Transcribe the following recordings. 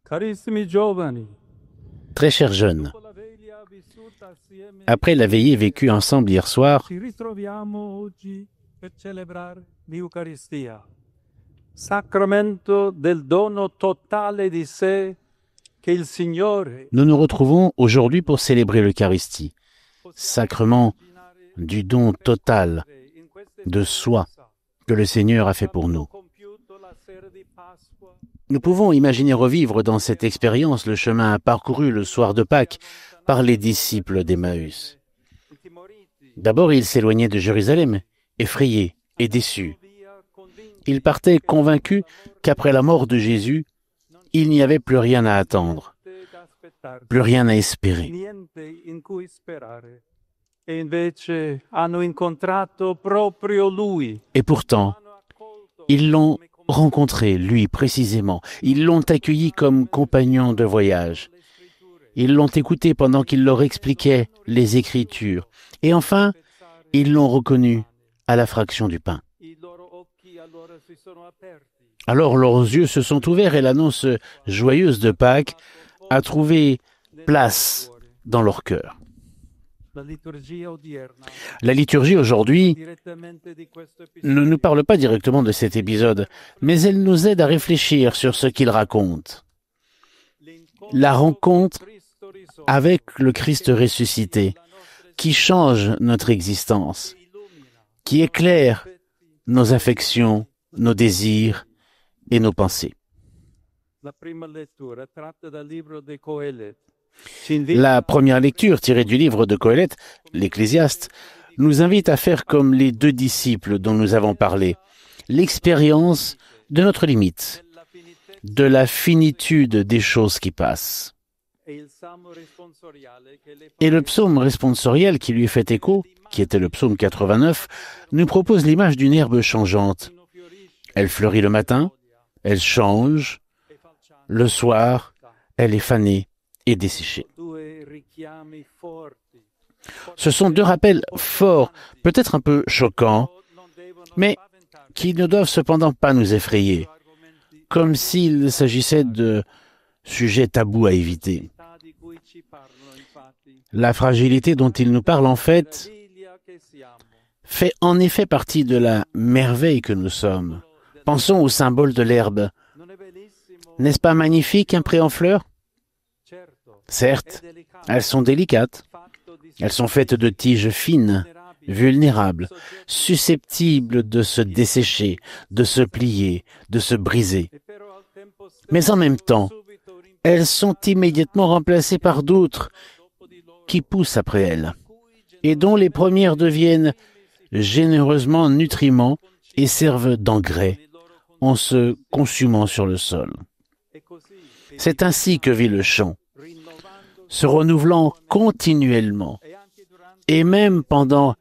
Carissimi giovani, Très chers jeunes, dopo la veglia vissuta assieme, après la veillée vécue ensemble hier soir, ci ritroviamo oggi per celebrare l'Eucaristia, sacramento del dono totale di sé che il Signore nous nous retrouvons aujourd'hui pour célébrer l'Eucharistie, sacrement du don total de soi que le Seigneur a fait pour nous. Nous pouvons imaginer revivre dans cette expérience le chemin parcouru le soir de Pâques par les disciples d'Emmaüs. D'abord, ils s'éloignaient de Jérusalem, effrayés et déçus. Ils partaient convaincus qu'après la mort de Jésus, il n'y avait plus rien à attendre, plus rien à espérer. niente in cui sperare. E invece hanno incontrato proprio Lui. Et pourtant, ils l'ont rencontré, lui précisément. Ils l'ont accueilli comme compagnon de voyage. Ils l'ont écouté pendant qu'il leur expliquait les Écritures. Et enfin, ils l'ont reconnu à la fraction du pain. I loro occhi allora si sono aperti. Alors leurs yeux se sont ouverts et l'annonce joyeuse de Pâques a trouvé place dans leur cœur. La liturgia odierna La liturgie aujourd'hui direttamente di questo episodio ne nous parle pas directement de cet épisode, mais elle nous aide à réfléchir sur ce qu'il raconte. La rencontre Cristo risorto avec le Christ ressuscité, qui change notre existence, qui éclaire nos affections, nos désirs et nos pensées. La prima lettura tratta dal libro di Coelet. Ci invita La première lecture tirée du livre de Coëlette, l'Ecclésiaste, nous invite à faire comme les deux disciples dont nous avons parlé, l'expérience de notre limite, della finitezza de la finitude des choses qui passent. e il salmo responsoriale che le Et le psaume responsoriel qui lui fait écho, qui était le psaume 89, nous propose l'image d'une herbe changeante. Faustino fiorisce Elle fleurit le matin, elle change, e falciane. le soir, elle est fanée et desséchée. Due richiami forti. Ce sont deux rappels forts, peut-être un peu choquants, Non devono mais spaventarci. qui ne doivent cependant pas nous effrayer, Argomenti comme s'il s'agissait de sujets tabous à éviter. di cui ci parlano infatti. La fragilité dont il nous parle en fait Meraviglia che siamo. fait en effet partie de la merveille que nous sommes. Pensons au symbole de l'herbe. Non è bellissimo? N'est-ce pas magnifique un pré en fleurs? Certo. È Certes, delicato. elles sont délicates. Fatto di Elles sont faites de tiges fines, vulnérables, susceptibles de se dessécher, de se plier, de se briser. E però al tempo stesso Mais en même temps, subito rimpiazzano elles sont immédiatement remplacées par d'autres dopo di loro, qui poussent après elles, cui et dont les premières deviennent généreusement nutriments et servent d'engrais en se consumant sur le sol. e così C'est ainsi que vit le champ, rinnovando se renouvelant continuellement, e anche durante et même pendant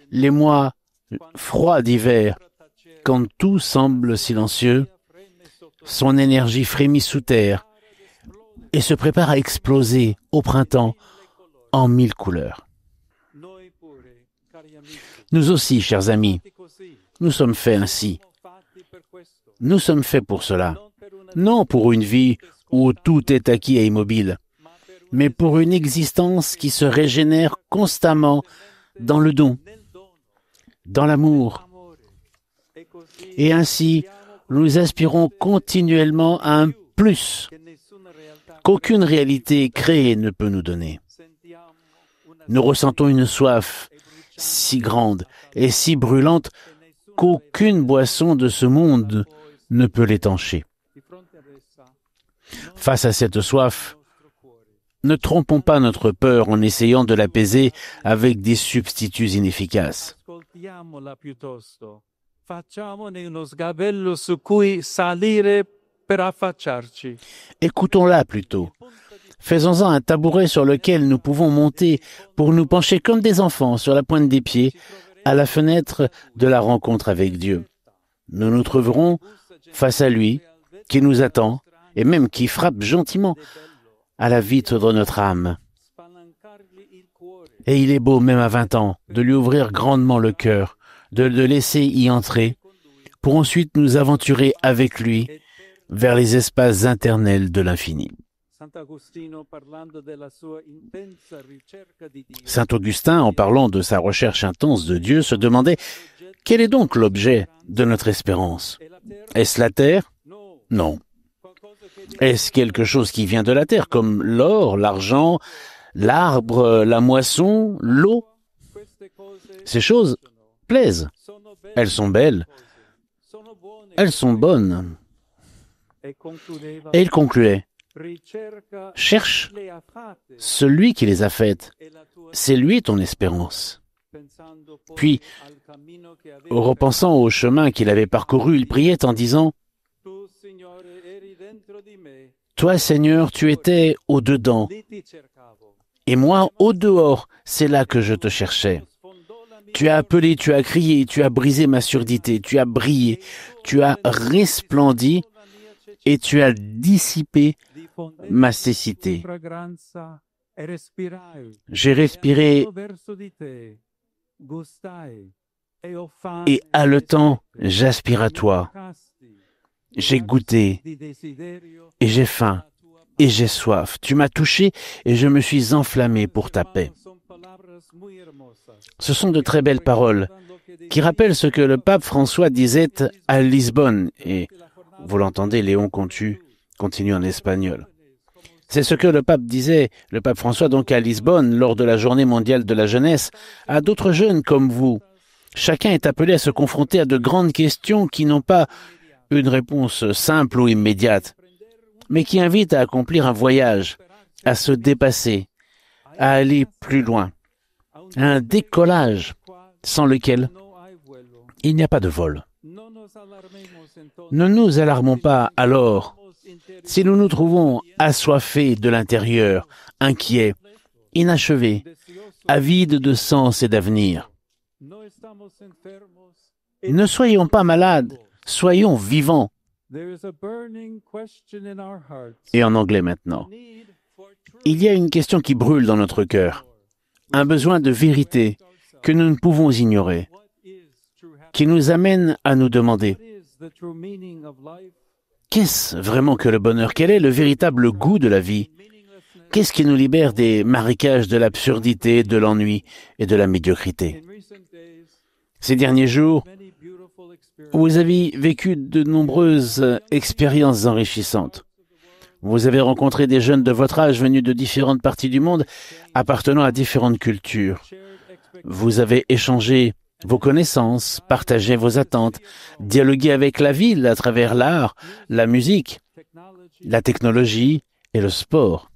les mois froids d'hiver, quand tout semble silencieux, fremme sotto son énergie frémit sous terre et se prépare à exploser au printemps en 1000 couleurs. noi pure, cari amici, Nous aussi, chers amis, fatti così, nous sommes faits ainsi. fatti per questo, Nous sommes faits pour cela. non per una Non pour une vie où tout est acquis et immobile, mais pour une existence qui se régénère constamment dans le don, nel dono, dans l'amour. amore. E così Et ainsi, nous aspirons continuellement à un plus che nessuna realtà qu'aucune réalité créée ne peut nous donner. sentiamo una Nous ressentons une soif si grande et si brûlante qu'aucune boisson de ce monde ne peut l'étancher. di fronte ad essa Face à cette soif, nostro cuore. ne trompons pas notre peur en essayant de l'apaiser avec des substituts inefficaces. Ascoltiamola piuttosto. Facciamone uno sgabello su cui salire per affacciarci. Écoutons-la plutôt. Faisons-en un tabouret sur lequel nous pouvons monter pour nous pencher comme des enfants sur la pointe des pieds à la fenêtre de la rencontre avec Dieu. Nous nous trouverons face à lui qui nous attend et même qui frappe gentiment à la vitre de notre âme. Spalancargli il cuore. Et il est beau, même à 20 ans, de lui ouvrir grandement le cœur, de le laisser y entrer, pour ensuite nous aventurer avec lui vers les espaces internels de l'infini. Saint Augustin, en parlant de sa recherche intense de Dieu, se demandait « Quel est donc l'objet de notre espérance? Est-ce la terre? Non. Est-ce quelque chose qui vient de la terre, comme l'or, l'argent, l'arbre, la moisson, l'eau? Ces choses plaisent. Elles sont belles. Elles sont bonnes. » Et il concluait « Cherche celui qui les a faites. C'est lui ton espérance. » Puis, repensant au chemin qu'il avait parcouru, il priait en disant « Toi, Seigneur, tu étais au-dedans, et moi, au-dehors, c'est là que je te cherchais. Tu as appelé, tu as crié, tu as brisé ma surdité, tu as brillé, tu as resplendi, et tu as dissipé ma cécité. J'ai respiré et haletant, j'aspire à toi. J'ai goûté et j'ai faim et j'ai soif. Tu m'as touché et je me suis enflammé pour ta paix. » Ce sont de très belles paroles qui rappellent ce que le pape François disait à Lisbonne. Et vous l'entendez, Léon Contu continue en espagnol. C'est ce que le pape disait, le pape François donc à Lisbonne, lors de la Journée mondiale de la jeunesse, à d'autres jeunes comme vous. Chacun est appelé à se confronter à de grandes questions qui n'ont pas une réponse simple ou immédiate, mais qui invitent à accomplir un voyage, à se dépasser, à aller plus loin. Un décollage sans lequel il n'y a pas de vol. Ne nous alarmons pas alors si nous nous trouvons assoiffés de l'intérieur, inquiets, inachevés, avides de sens et d'avenir. Ne soyons pas malades, soyons vivants. Et en anglais maintenant. Il y a une question qui brûle dans notre cœur, un besoin de vérité que nous ne pouvons ignorer, qui nous amène à nous demander qu'est-ce vraiment que le bonheur? Quel est le véritable goût de la vie? Qu'est-ce qui nous libère des marécages de l'absurdité, de l'ennui et de la médiocrité? Ces derniers jours, vous avez vécu de nombreuses expériences enrichissantes. Vous avez rencontré des jeunes de votre âge venus de différentes parties du monde, appartenant à différentes cultures. Vous avez échangé vos connaissances, partagé vos attentes, dialogué avec la ville à travers l'art, la musique, la technologie et le sport.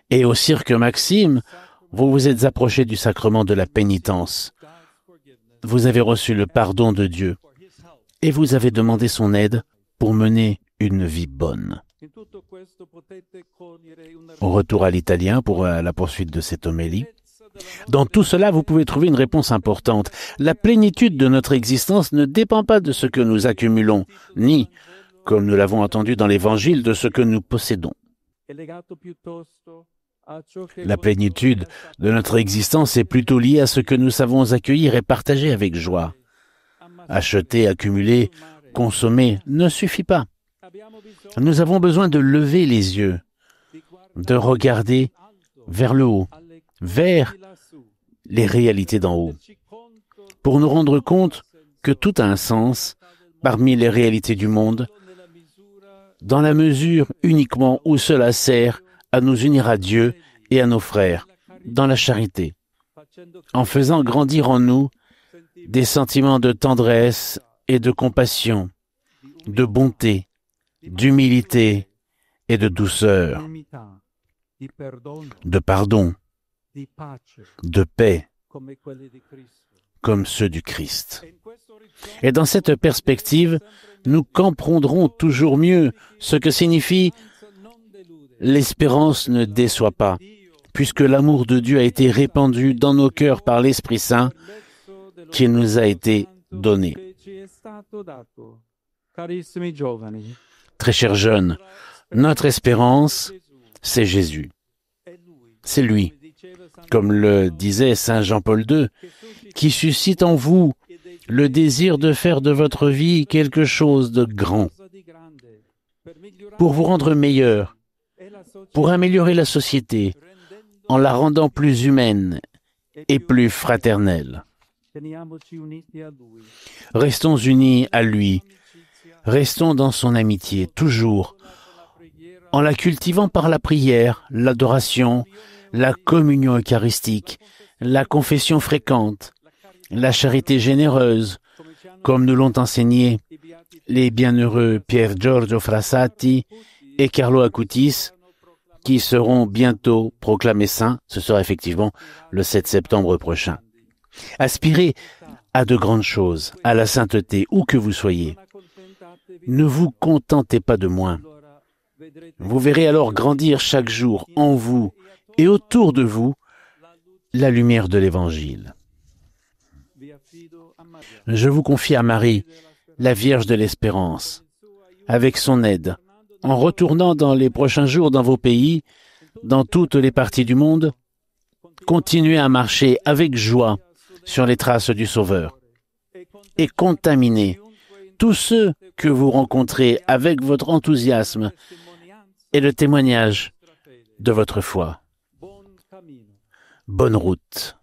Et au Cirque Maxime, vous vous êtes approché du sacrement de la pénitence. Vous avez reçu le pardon de Dieu et vous avez demandé son aide pour mener une vie bonne. Au retour à l'italien pour la poursuite de cette homélie, dans tout cela, vous pouvez trouver une réponse importante. La plénitude de notre existence ne dépend pas de ce que nous accumulons, ni, comme nous l'avons entendu dans l'Évangile, de ce que nous possédons. La plénitude de notre existence est plutôt liée à ce que nous savons accueillir et partager avec joie. Acheter, accumuler, consommer ne suffit pas. Nous avons besoin de lever les yeux, de regarder vers le haut, vers les réalités d'en haut, pour nous rendre compte que tout a un sens parmi les réalités du monde, dans la mesure uniquement où cela sert à nous unir à Dieu et à nos frères, dans la charité, en faisant grandir en nous des sentiments de tendresse et de compassion, de bonté, d'humilité et de douceur, de pardon, de paix, comme ceux du Christ. Et dans cette perspective, nous comprendrons toujours mieux ce que signifie « l'espérance ne déçoit pas », puisque l'amour de Dieu a été répandu dans nos cœurs par l'Esprit Saint qui nous a été donné. Très chers jeunes, notre espérance, c'est Jésus. C'est lui, comme le disait Saint Jean-Paul II, qui suscite en vous le désir de faire de votre vie quelque chose de grand, pour vous rendre meilleur, pour améliorer la société, en la rendant plus humaine et plus fraternelle. Restons unis à lui, restons dans son amitié, toujours, en la cultivant par la prière, l'adoration, la communion eucharistique, la confession fréquente, la charité généreuse, comme nous l'ont enseigné les bienheureux Pier Giorgio Frassati et Carlo Acutis, qui seront bientôt proclamés saints. Ce sera effectivement le 7 septembre prochain. Aspirez à de grandes choses, à la sainteté, où que vous soyez. Ne vous contentez pas de moins. Vous verrez alors grandir chaque jour en vous et autour de vous la lumière de l'Évangile. Je vous confie à Marie, la Vierge de l'Espérance, avec son aide, en retournant dans les prochains jours dans vos pays, dans toutes les parties du monde, continuez à marcher avec joie sur les traces du Sauveur et contaminez tous ceux que vous rencontrez avec votre enthousiasme et le témoignage de votre foi. Bonne route.